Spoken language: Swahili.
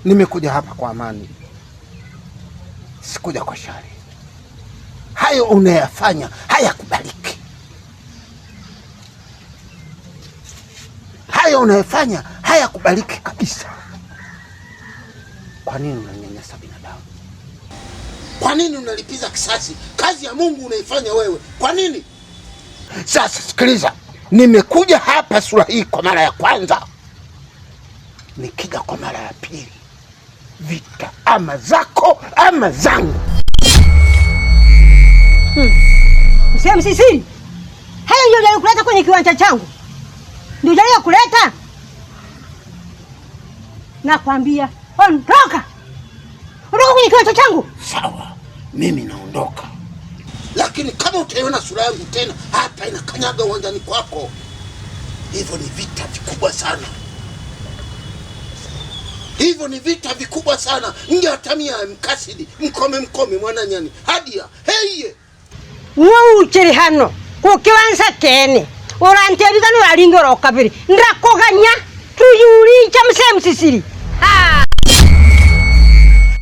Nimekuja hapa kwa amani, sikuja kwa shari. Hayo unayafanya hayakubaliki. Hayo unayafanya hayakubaliki kabisa. Kwa nini unanyanyasa binadamu? Kwa nini unalipiza kisasi? Kazi ya Mungu unaifanya wewe. Kwa nini? Sasa sikiliza, nimekuja hapa sura hii kwa mara ya kwanza. Nikija kwa mara ya pili, vita ama zako ama zangu. Msema msisini. Hayo ndio yalikuleta kwenye kiwanja changu. Ndio jalio kuleta. Nakwambia, ondoka. Ondoka kwenye kiwanja changu. Sawa, mimi naondoka. Lakini kama utaiona sura yangu tena hapa inakanyaga uwanjani kwako, hivyo ni vita vikubwa sana. Hivyo ni vita vikubwa sana. Nje atamia mkasidi, mkome mwananyani. Hadia, heye. Uchiri hano, kukiwanza kene. Urantebika nuralingoro kabiri. Ndrakoganya, tuyuri cha msema msisiri.